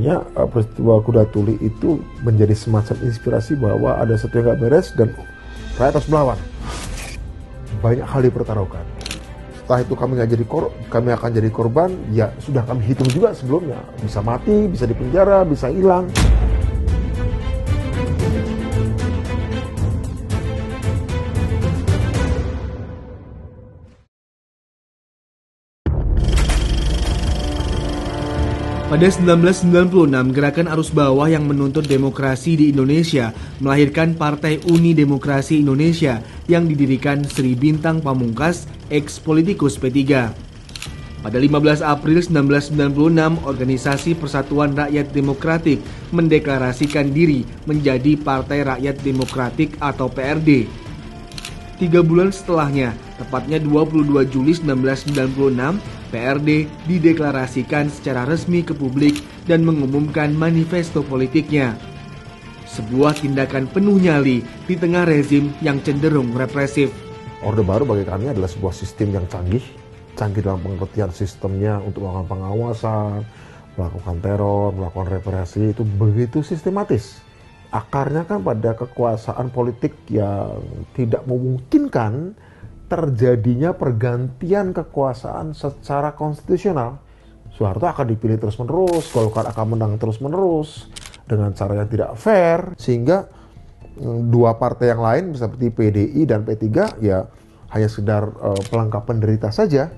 Artinya peristiwa kuda tuli itu menjadi semacam inspirasi bahwa ada sesuatu yang gak beres dan rakyat harus melawan. Banyak hal dipertaruhkan. Setelah itu kami akan jadi korban, ya sudah kami hitung juga sebelumnya. Bisa mati, bisa dipenjara, bisa hilang. Pada 1996, gerakan arus bawah yang menuntut demokrasi di Indonesia melahirkan Partai Uni Demokrasi Indonesia yang didirikan Sri Bintang Pamungkas, ex-politikus P3. Pada 15 April 1996, Organisasi Persatuan Rakyat Demokratik mendeklarasikan diri menjadi Partai Rakyat Demokratik atau PRD. 3 bulan setelahnya, tepatnya 22 Juli 1996, PRD dideklarasikan secara resmi ke publik dan mengumumkan manifesto politiknya. Sebuah tindakan penuh nyali di tengah rezim yang cenderung represif. Orde Baru bagi kami adalah sebuah sistem yang canggih dalam pengertian sistemnya untuk melakukan pengawasan, melakukan teror, melakukan represi, itu begitu sistematis. Akarnya kan pada kekuasaan politik yang tidak memungkinkan terjadinya pergantian kekuasaan secara konstitusional. Soeharto akan dipilih terus-menerus, Golkar akan menang terus-menerus dengan cara yang tidak fair, sehingga dua partai yang lain seperti PDI dan P3 ya hanya sekedar pelengkap penderita saja.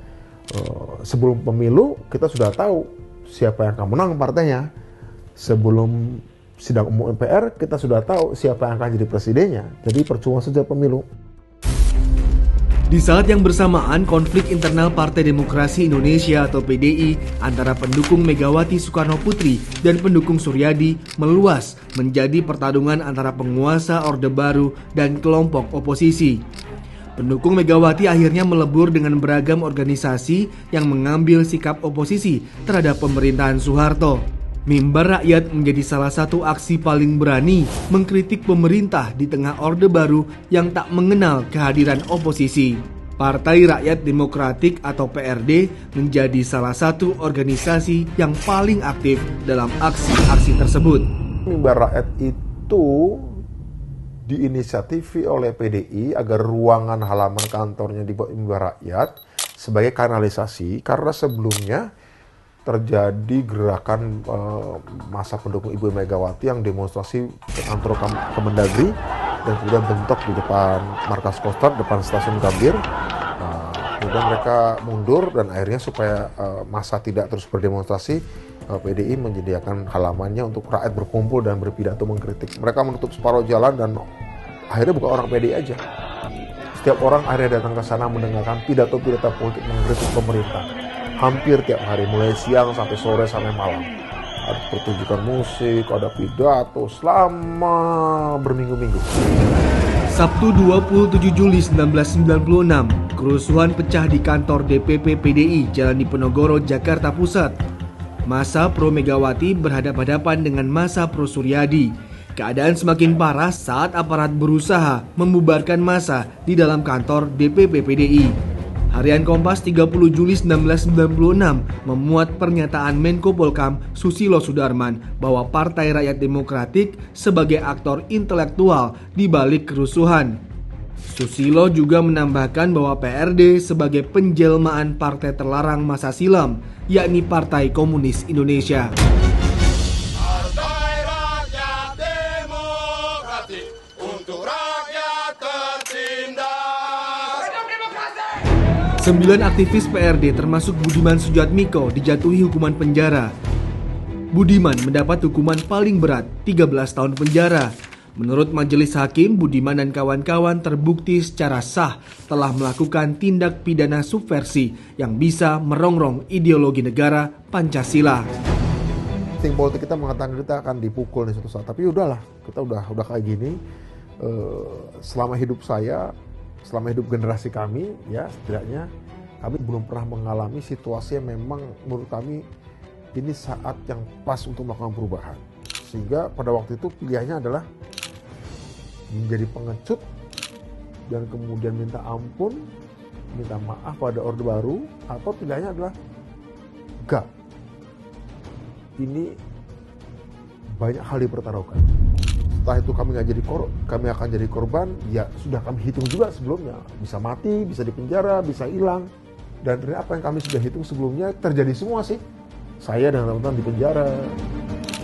Sebelum pemilu kita sudah tahu siapa yang akan menang partainya. Sebelum sidang umum MPR kita sudah tahu siapa yang akan jadi presidennya. Jadi percuma saja pemilu. Di saat yang bersamaan, konflik internal Partai Demokrasi Indonesia atau PDI antara pendukung Megawati Soekarno Putri dan pendukung Suryadi meluas menjadi pertarungan antara penguasa Orde Baru dan kelompok oposisi. Pendukung Megawati akhirnya melebur dengan beragam organisasi yang mengambil sikap oposisi terhadap pemerintahan Soeharto. Mimbar Rakyat menjadi salah satu aksi paling berani mengkritik pemerintah di tengah Orde Baru yang tak mengenal kehadiran oposisi. Partai Rakyat Demokratik atau PRD menjadi salah satu organisasi yang paling aktif dalam aksi-aksi tersebut. Mimbar Rakyat itu diinisiatifi oleh PDI agar ruangan halaman kantornya dibuat Mimbar Rakyat sebagai kanalisasi, karena sebelumnya terjadi gerakan masa pendukung Ibu Megawati yang demonstrasi ke kantor Kemendagri dan kemudian bentrok di depan markas Kostrad, depan stasiun Gambir. Kemudian mereka mundur dan akhirnya supaya masa tidak terus berdemonstrasi, PDI menyediakan halamannya untuk rakyat berkumpul dan berpidato mengkritik. Mereka menutup separuh jalan dan akhirnya bukan orang PDI aja. Setiap orang akhirnya datang ke sana mendengarkan pidato-pidato politik mengkritik pemerintah. Hampir tiap hari, mulai siang sampai sore sampai malam. Ada pertunjukan musik, ada pidato selama berminggu-minggu. Sabtu 27 Juli 1996, kerusuhan pecah di kantor DPP PDI Jalan Diponegoro, Jakarta Pusat. Massa pro Megawati berhadapan-hadapan dengan massa pro Suryadi. Keadaan semakin parah saat aparat berusaha membubarkan massa di dalam kantor DPP PDI. Harian Kompas 30 Juli 1996 memuat pernyataan Menko Polkam Susilo Sudarman bahwa Partai Rakyat Demokratik sebagai aktor intelektual di balik kerusuhan. Susilo juga menambahkan bahwa PRD sebagai penjelmaan partai terlarang masa silam, yakni Partai Komunis Indonesia. 9 aktivis PRD termasuk Budiman Sujatmiko dijatuhi hukuman penjara. Budiman mendapat hukuman paling berat 13 tahun penjara. Menurut majelis hakim, Budiman dan kawan-kawan terbukti secara sah telah melakukan tindak pidana subversi yang bisa merongrong ideologi negara Pancasila. Tim politik kita mengatakan kita akan dipukul di suatu saat, tapi udahlah, kita udah kayak gini. Selama hidup saya, selama hidup generasi kami, ya setidaknya kami belum pernah mengalami situasi yang memang menurut kami ini saat yang pas untuk melakukan perubahan. Sehingga pada waktu itu pilihannya adalah menjadi pengecut dan kemudian minta ampun, minta maaf pada Orde Baru, atau pilihannya adalah enggak. Ini banyak hal dipertaruhkan. Setelah itu kami akan jadi korban, ya sudah kami hitung juga sebelumnya. Bisa mati, bisa dipenjara, bisa hilang. Dan dari apa yang kami sudah hitung sebelumnya terjadi semua sih. Saya dan teman-teman dipenjara.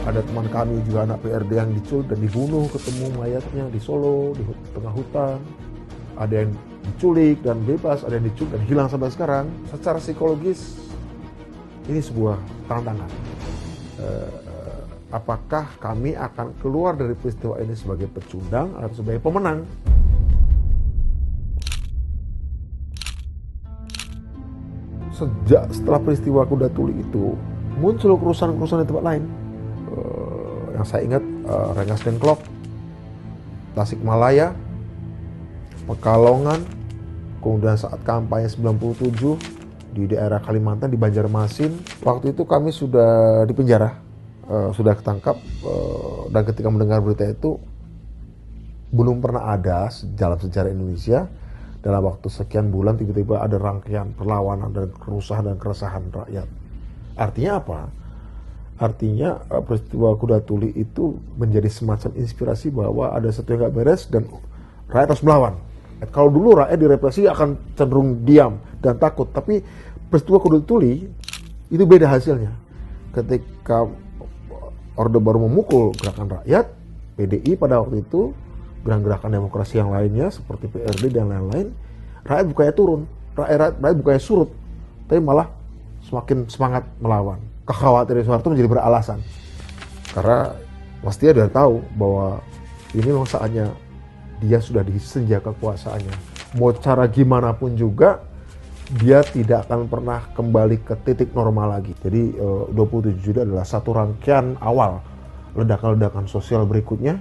Ada teman kami juga anak PRD yang diculik dan dibunuh, ketemu mayatnya di Solo, di tengah hutan. Ada yang diculik dan bebas, ada yang diculik dan hilang sampai sekarang. Secara psikologis, ini sebuah tantangan. Apakah kami akan keluar dari peristiwa ini sebagai pecundang atau sebagai pemenang? Setelah peristiwa Kuda Tuli itu, muncul kerusuhan-kerusuhan di tempat lain. Yang saya ingat, Rengas Dengklok, Tasikmalaya, Pekalongan, kemudian saat kampanye 97 di daerah Kalimantan, di Banjarmasin. Waktu itu kami sudah dipenjara, sudah ketangkap, dan ketika mendengar berita itu, belum pernah ada dalam sejarah Indonesia, dalam waktu sekian bulan tiba-tiba ada rangkaian perlawanan dan keresahan rakyat. Artinya apa? Artinya peristiwa Kuda Tuli itu menjadi semacam inspirasi bahwa ada sesuatu yang gak beres dan rakyat harus melawan. Kalau dulu rakyat direpresi akan cenderung diam dan takut, tapi peristiwa Kuda Tuli itu beda hasilnya. Ketika Orde Baru memukul gerakan rakyat, PDI pada waktu itu, gerakan demokrasi yang lainnya seperti PRD dan lain-lain, rakyat bukannya turun, rakyat bukannya surut, tapi malah semakin semangat melawan. Kekhawatiran Soeharto menjadi beralasan, karena pasti dia sudah tahu bahwa ini memang saatnya dia sudah disenja kekuasaannya. Mau cara gimana pun juga, dia tidak akan pernah kembali ke titik normal lagi. Jadi 27 Juli adalah satu rangkaian awal ledakan-ledakan sosial berikutnya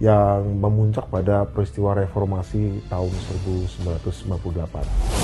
yang memuncak pada peristiwa reformasi tahun 1998.